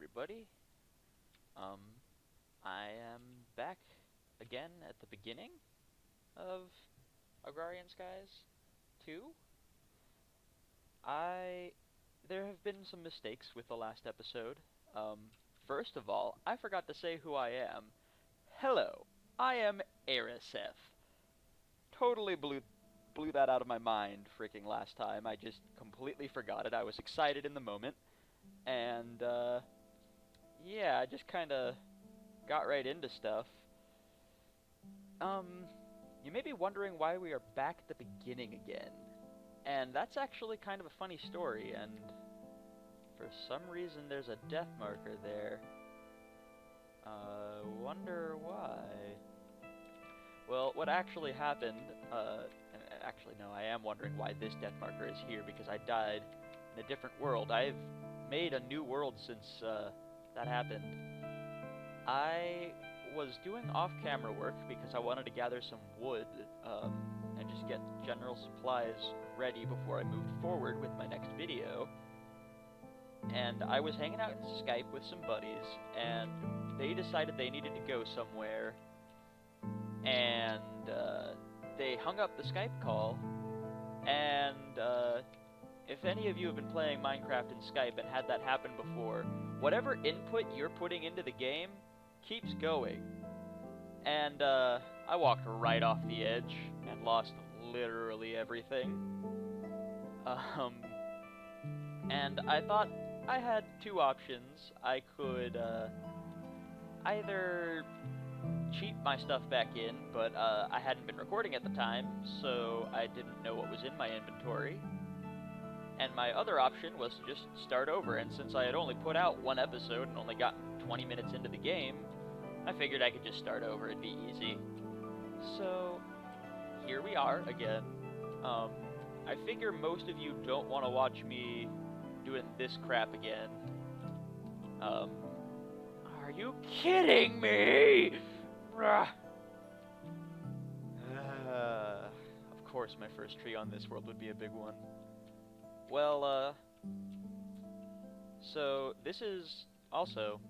everybody. I am back again at the beginning of Agrarian Skies 2. There have been some mistakes with the last episode. First of all, I forgot to say who I am. Hello, I am Arisef. Totally blew that out of my mind freaking last time. I just completely forgot it. I was excited in the moment. And, yeah, I just kinda got right into stuff. You may be wondering why we are back at the beginning again. And that's actually kind of a funny story, and for some reason there's a death marker there. Wonder why? Well, what actually happened, actually no, I am wondering why this death marker is here, because I died in a different world. I've made a new world since, that happened. I was doing off-camera work because I wanted to gather some wood, and just get general supplies ready before I moved forward with my next video. And I was hanging out in Skype with some buddies, and they decided they needed to go somewhere, and, they hung up the Skype call, and, if any of you have been playing Minecraft in Skype and had that happen before, whatever input you're putting into the game keeps going. And, I walked right off the edge and lost literally everything. And I thought I had two options. I could, either cheat my stuff back in, but, I hadn't been recording at the time, so I didn't know what was in my inventory. And my other option was to just start over, and since I had only put out one episode and only gotten 20 minutes into the game, I figured I could just start over, it'd be easy. So, here we are again. I figure most of you don't want to watch me doing this crap again. Are you kidding me? Of course my first tree on this world would be a big one. Well, so this is also,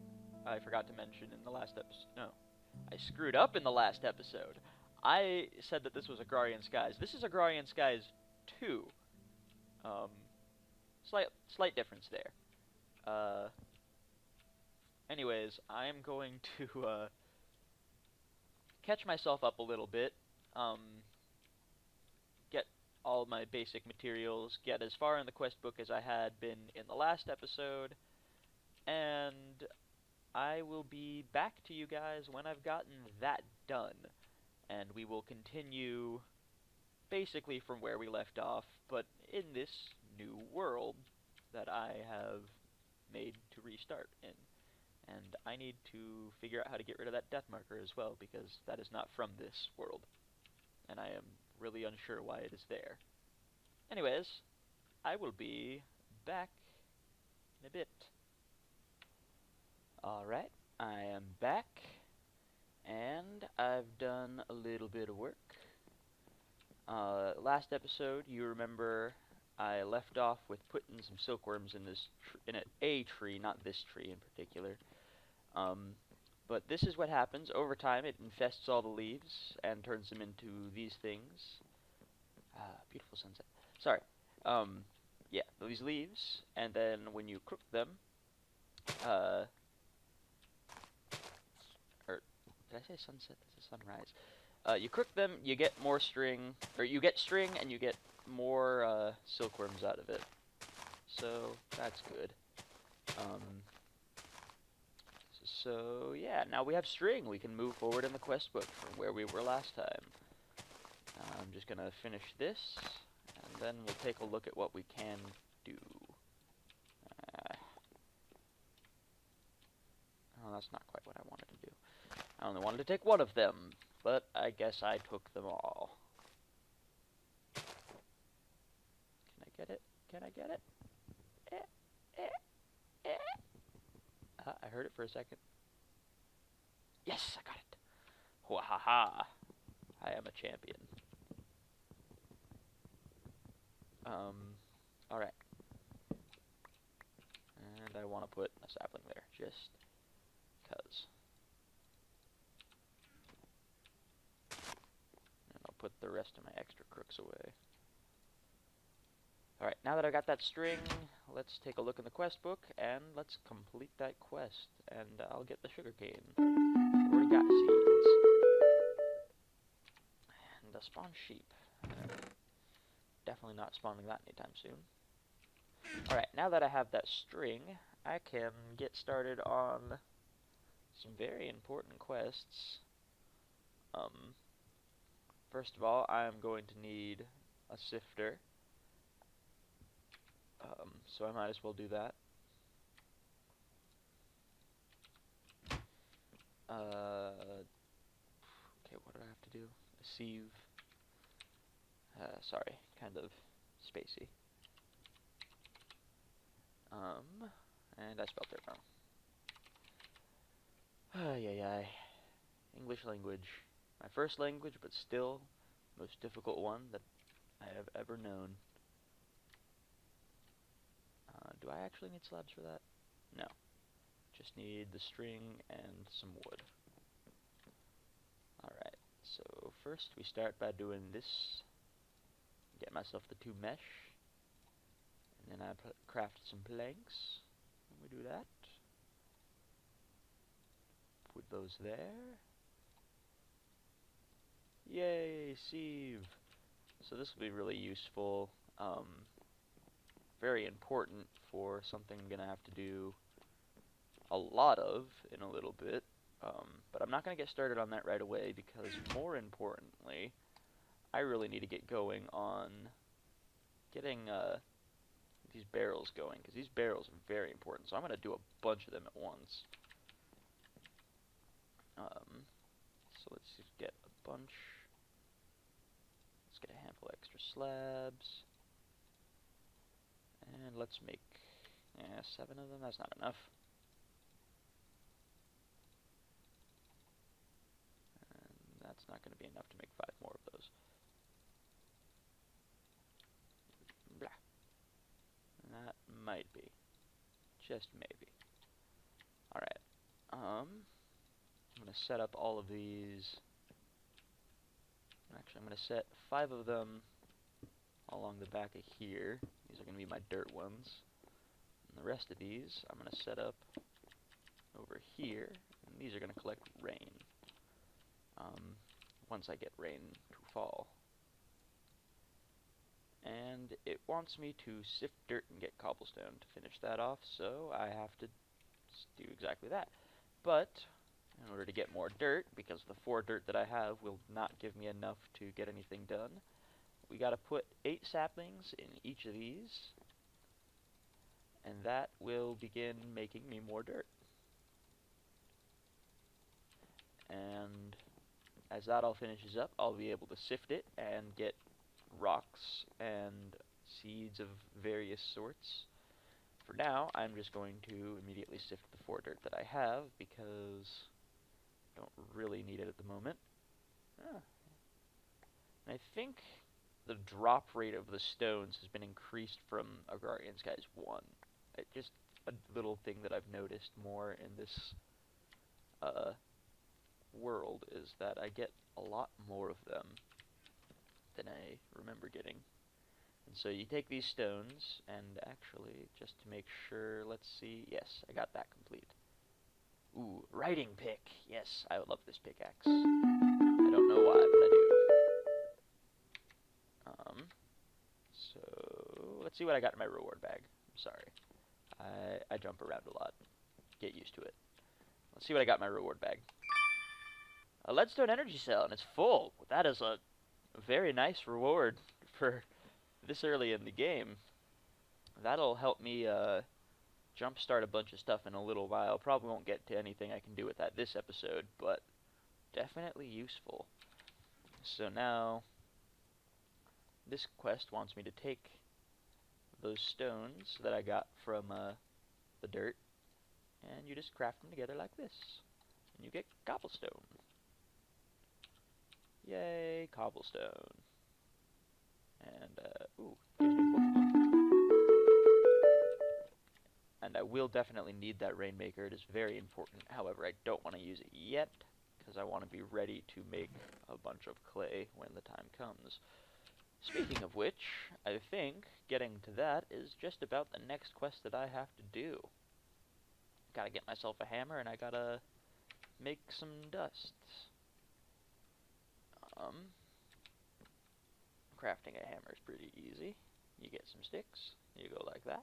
I forgot to mention in the last episode, no, I screwed up in the last episode. I said that this was Agrarian Skies. This is Agrarian Skies 2. Slight difference there. Anyways, I'm going to, catch myself up a little bit, get all my basic materials, get as far in the quest book as I had been in the last episode, and I will be back to you guys when I've gotten that done, and we will continue basically from where we left off, but in this new world that I have made to restart in. And I need to figure out how to get rid of that death marker as well, because that is not from this world, and I am really unsure why it is there. Anyways, I will be back in a bit. Alright, I am back, and I've done a little bit of work. Last episode, you remember I left off with putting some silkworms in this in a tree, not this tree in particular. But this is what happens. Over time, it infests all the leaves and turns them into these things. Beautiful sunset. Sorry. Yeah, these leaves, and then when you cook them, or did I say sunset? This is sunrise. You cook them, you get more string, or you get string, and you get more silkworms out of it. So that's good. So yeah, now we have string. We can move forward in the quest book from where we were last time. I'm just gonna finish this, and then we'll take a look at what we can do. Oh, that's not quite what I wanted to do. I only wanted to take one of them, but I guess I took them all. Can I get it? Can I get it? I heard it for a second. Yes, I got it. Wahaha! I am a champion. Alright. And I want to put a sapling there, just because. And I'll put the rest of my extra crooks away. Alright, now that I got that string, let's take a look in the quest book, and let's complete that quest, and I'll get the sugarcane. Already got seeds. And spawn sheep. Definitely not spawning that anytime soon. Alright, now that I have that string, I can get started on some very important quests. First of all, I'm going to need a sifter. So I might as well do that. Okay, what do I have to do? A sieve. Sorry, kind of spacey. And I spelled it wrong. Ay. English language. My first language, but still most difficult one that I have ever known. Do I actually need slabs for that? No. Just need the string and some wood. Alright, so first we start by doing this. Get myself the 2 mesh. And then I craft some planks. And we do that. Put those there. Yay, sieve! So this will be really useful. Very important for something I'm going to have to do a lot of in a little bit. But I'm not going to get started on that right away because, more importantly, I really need to get going on getting these barrels going, because these barrels are very important. So I'm going to do a bunch of them at once. So let's just get a bunch. Let's get a handful of extra slabs. And let's make 7 of them. That's not enough. And that's not going to be enough to make 5 more of those. Blah. That might be. Just maybe. Alright. I'm going to set up all of these. Actually, I'm going to set 5 of them along the back of here. These are going to be my dirt ones. And the rest of these I'm going to set up over here. And these are going to collect rain. Once I get rain to fall. And it wants me to sift dirt and get cobblestone to finish that off, so I have to do exactly that. But in order to get more dirt, because the 4 dirt that I have will not give me enough to get anything done, we got to put 8 saplings in each of these, and that will begin making me more dirt. And as that all finishes up, I'll be able to sift it and get rocks and seeds of various sorts. For now, I'm just going to immediately sift the 4 dirt that I have, because I don't really need it at the moment. And I think the drop rate of the stones has been increased from Agrarian Skies 1. Just a little thing that I've noticed more in this world is that I get a lot more of them than I remember getting. And so you take these stones, and actually, just to make sure, let's see, yes, I got that complete. Ooh, writing pick. Yes, I would love this pickaxe. I don't know why, but I do. So let's see what I got in my reward bag. I'm sorry. I jump around a lot. Get used to it. Let's see what I got in my reward bag. A leadstone energy cell, and it's full. That is a very nice reward for this early in the game. That'll help me jumpstart a bunch of stuff in a little while. Probably won't get to anything I can do with that this episode, but definitely useful. So now, this quest wants me to take those stones that I got from the dirt, and you just craft them together like this, and you get cobblestone. Yay, cobblestone. And, ooh, gives me both of them. And I will definitely need that Rainmaker. It is very important. However, I don't want to use it yet, because I want to be ready to make a bunch of clay when the time comes. Speaking of which, I think getting to that is just about the next quest that I have to do. Gotta get myself a hammer, and I gotta make some dust. Crafting a hammer is pretty easy. You get some sticks, you go like that,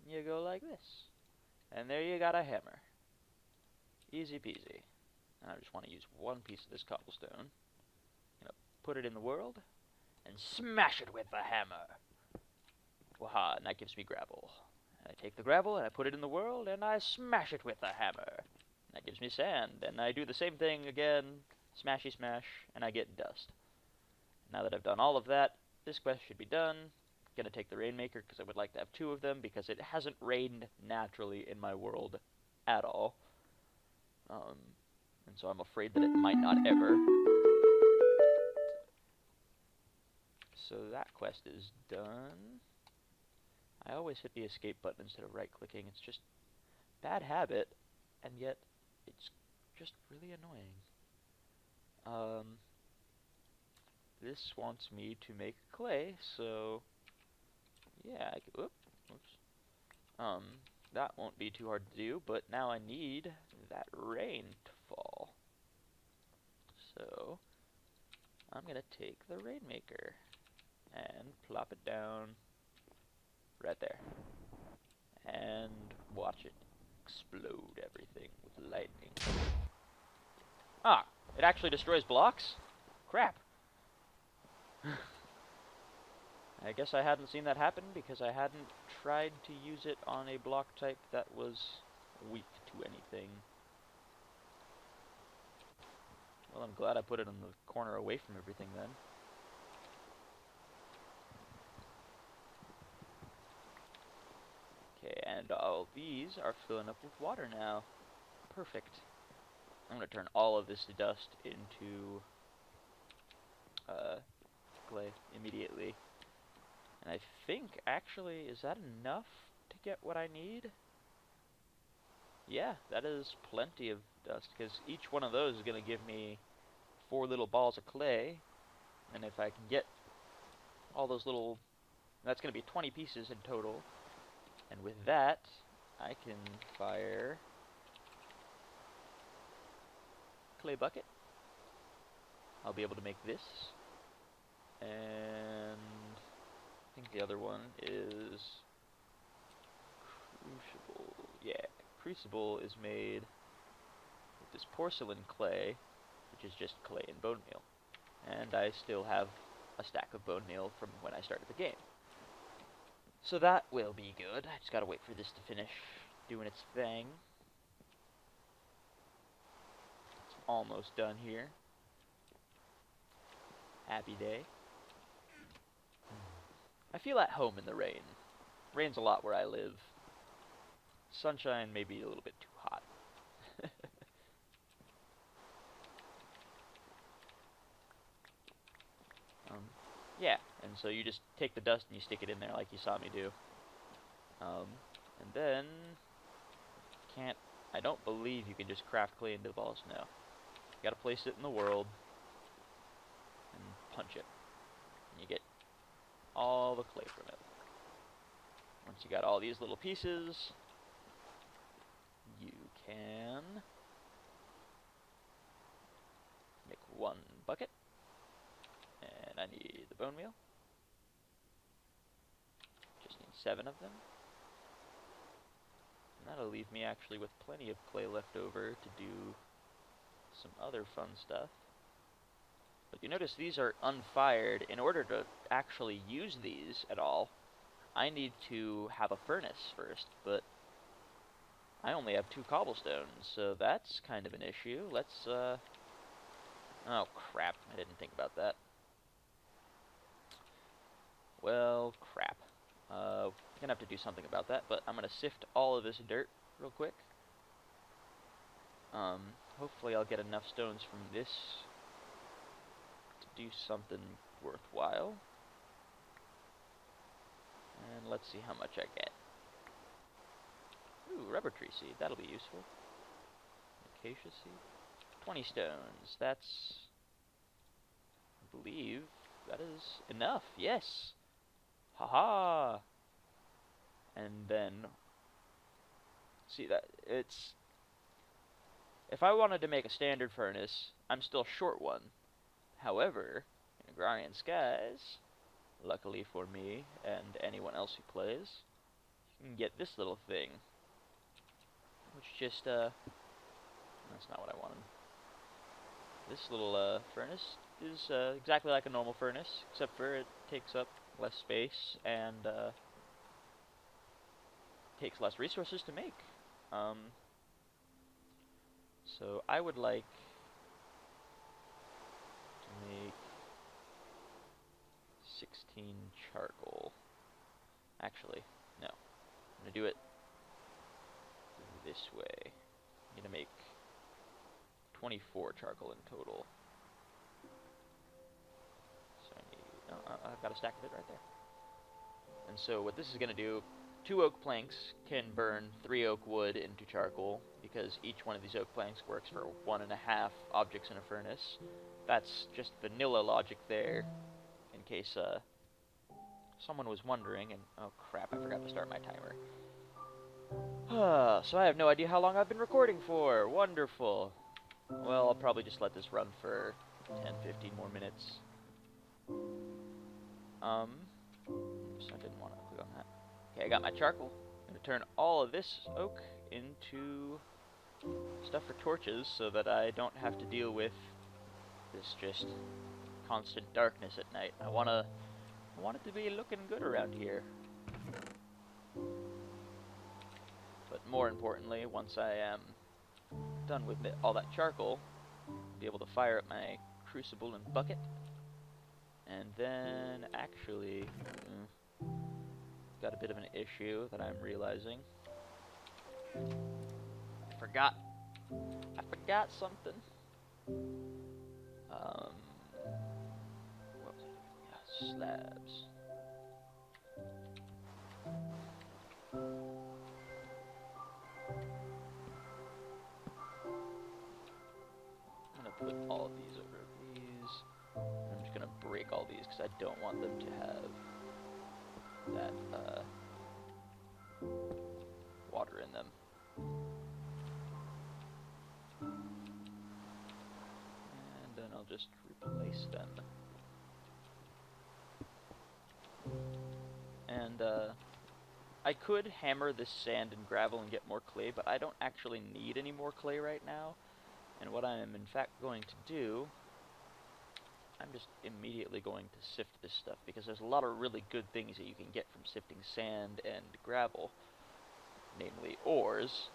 you go like this, and there you got a hammer. Easy peasy. And I just want to use one piece of this cobblestone. I'm gonna put it in the world, and smash it with the hammer. Waha, and that gives me gravel. And I take the gravel, and I put it in the world, and I smash it with the hammer. And that gives me sand, and I do the same thing again, smashy smash, and I get dust. Now that I've done all of that, this quest should be done. I'm gonna take the Rainmaker, because I would like to have 2 of them, because it hasn't rained naturally in my world at all. And so I'm afraid that it might not ever. So that quest is done. I always hit the escape button instead of right-clicking. It's just bad habit, and yet it's just really annoying. This wants me to make clay, so yeah, that won't be too hard to do, but now I need that rain to fall. So I'm gonna take the Rainmaker and plop it down right there, and watch it explode everything with lightning. Ah, it actually destroys blocks? Crap. I guess I hadn't seen that happen because I hadn't tried to use it on a block type that was weak to anything. Well, I'm glad I put it in the corner away from everything then. Okay, and all these are filling up with water now. Perfect. I'm going to turn all of this dust into clay immediately. And I think, actually, is that enough to get what I need? Yeah, that is plenty of dust, because each one of those is going to give me 4 little balls of clay. And if I can get all those little... That's going to be 20 pieces in total. And with that, I can fire clay bucket. I'll be able to make this. And I think the other one is crucible. Yeah, crucible is made with this porcelain clay, which is just clay and bone meal. And I still have a stack of bone meal from when I started the game. So that will be good. I just gotta wait for this to finish doing its thing. It's almost done here. Happy day. I feel at home in the rain. Rains a lot where I live. Sunshine may be a little bit too hot. Yeah, and so you just take the dust and you stick it in there like you saw me do. And then, I don't believe you can just craft clay into the balls. No. You gotta place it in the world and punch it. And you get all the clay from it. Once you got all these little pieces, you can make 1 bucket. And I need the bone meal. Just need 7 of them. And that'll leave me actually with plenty of clay left over to do some other fun stuff. But you notice these are unfired. In order to actually use these at all, I need to have a furnace first, but I only have 2 cobblestones, so that's kind of an issue. Let's, oh crap, I didn't think about that. Well, crap. Gonna have to do something about that, but I'm gonna sift all of this dirt real quick. Hopefully I'll get enough stones from this to do something worthwhile. And let's see how much I get. rubber tree seed. That'll be useful. Acacia seed. 20 stones. That's... I believe that is enough. Yes! Haha! And then... See, that it's... If I wanted to make a standard furnace, I'm still short one. However, in Agrarian Skies, luckily for me and anyone else who plays, you can get this little thing. Which just, that's not what I wanted. This little, furnace is, exactly like a normal furnace, except for it takes up less space and, takes less resources to make. So I would like to make 16 charcoal. Actually, no. I'm going to do it this way. I'm going to make 24 charcoal in total. So I need... Oh, I've got a stack of it right there. And so what this is going to do, 2 oak planks can burn 3 oak wood into charcoal, because each one of these oak planks works for 1.5 objects in a furnace. That's just vanilla logic there, in case someone was wondering, and oh crap, I forgot to start my timer. So I have no idea how long I've been recording for. Wonderful. Well, I'll probably just let this run for 10-15 more minutes. So I didn't want to click on that. Okay, I got my charcoal. I'm going to turn all of this oak into stuff for torches so that I don't have to deal with this just constant darkness at night. I want it to be looking good around here. But more importantly, once I am done with all that charcoal, I'll be able to fire up my crucible and bucket. And then, actually, got a bit of an issue that I'm realizing. I forgot something. What was it? Yeah, slabs. I'm gonna put all of these over these. I'm just gonna break all these because I don't want them to have that water in them. And then I'll just replace them. And I could hammer this sand and gravel and get more clay, but I don't actually need any more clay right now. And what I am in fact going to do, I'm just immediately going to sift this stuff, because there's a lot of really good things that you can get from sifting sand and gravel, namely ores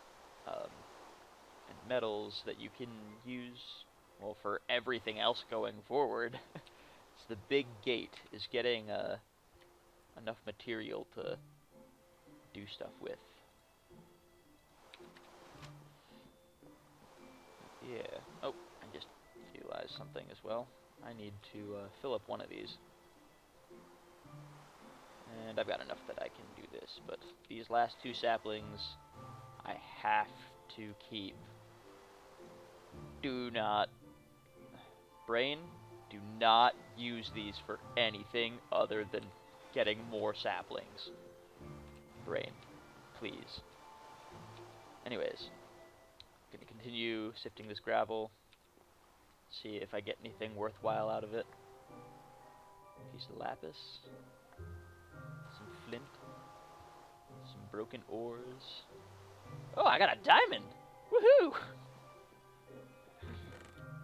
and metals that you can use, well, for everything else going forward. It's the big gate, is getting enough material to do stuff with. Yeah. Oh, I just realized something as well. I need to fill up one of these. And I've got enough that I can do this, but these last 2 saplings I have to keep. Do not... Brain, do not use these for anything other than getting more saplings. Brain, please. Anyways, I'm going to continue sifting this gravel. See if I get anything worthwhile out of it. Piece of lapis. Some flint. Some broken ores. Oh, I got a diamond! Woohoo!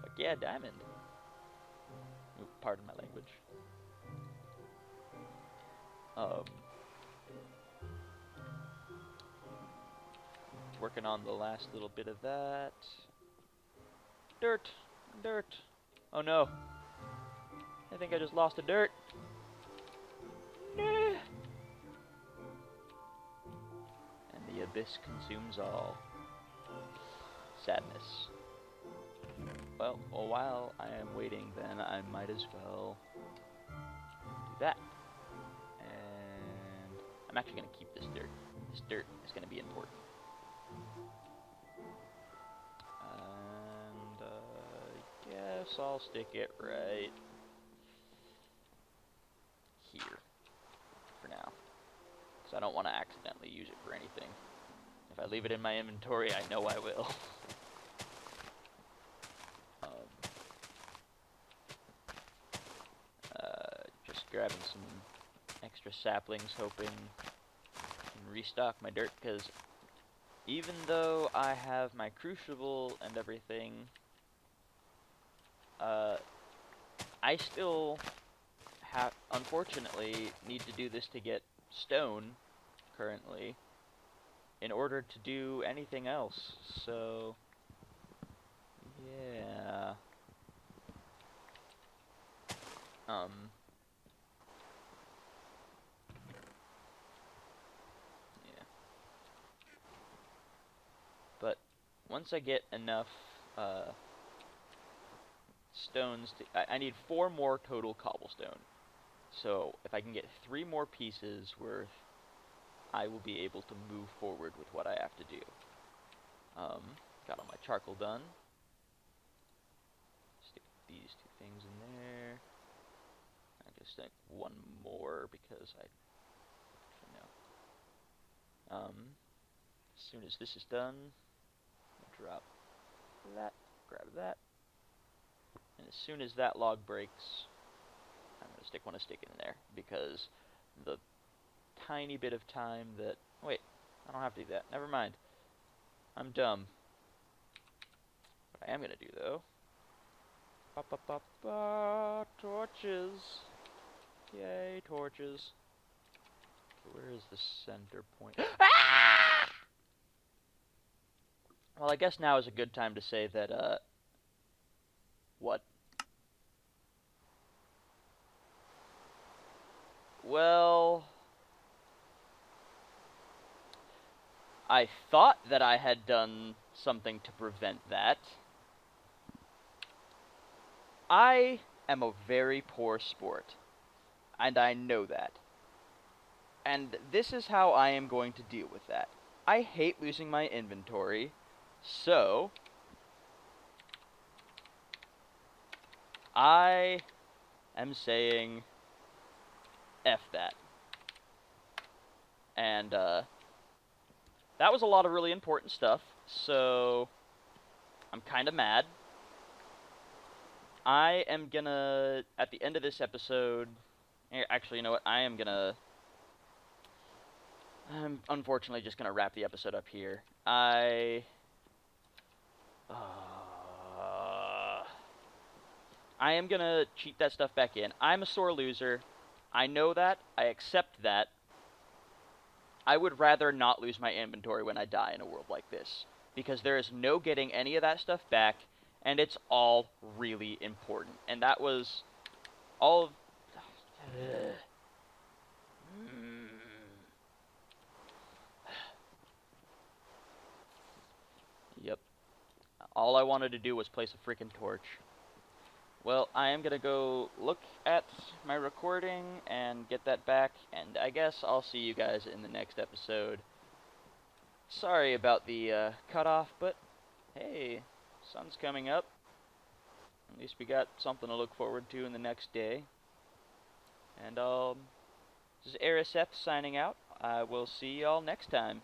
Fuck yeah, diamond. Ooh, pardon my language. Working on the last little bit of that. Dirt! Dirt! Oh no. I think I just lost the dirt. Nah. And the abyss consumes all. Sadness. Well, while I am waiting then, I might as well do that. And I'm actually going to keep this dirt. This dirt is going to be important. And guess I'll stick it right here for now, because I don't want to accidentally use it for anything. If I leave it in my inventory, I know I will. Just grabbing some extra saplings, hoping I can restock my dirt, because even though I have my crucible and everything, I still unfortunately need to do this to get stone currently in order to do anything else. So yeah. Yeah. But once I get enough stones I need 4 more total cobblestone. So if I can get 3 more pieces worth, I will be able to move forward with what I have to do. Got all my charcoal done. Stick these 2 things in there. I just think 1 more because I know. As soon as this is done, I'll drop that, grab that, and as soon as that log breaks, I'm going to want to stick it in there, because the tiny bit of time that... Wait, I don't have to do that. Never mind. I'm dumb. What I am going to do, though... Torches! Yay, torches. Where is the center point? Ah! Well, I guess now is a good time to say that, what? Well... I thought that I had done something to prevent that. I am a very poor sport, and I know that. And this is how I am going to deal with that. I hate losing my inventory, so I am saying F that. And that was a lot of really important stuff, so I'm kind of mad. I am gonna, at the end of this episode, actually, you know what, I'm unfortunately just gonna wrap the episode up here. I am gonna cheat that stuff back in. I'm a sore loser. I know that. I accept that. I would rather not lose my inventory when I die in a world like this, because there is no getting any of that stuff back, and it's all really important. And that was all of... Yep. All I wanted to do was place a freaking torch. Well, I am going to go look at my recording and get that back, and I guess I'll see you guys in the next episode. Sorry about the cutoff, but hey, sun's coming up. At least we got something to look forward to in the next day. And this is ArisF signing out. I will see y'all next time.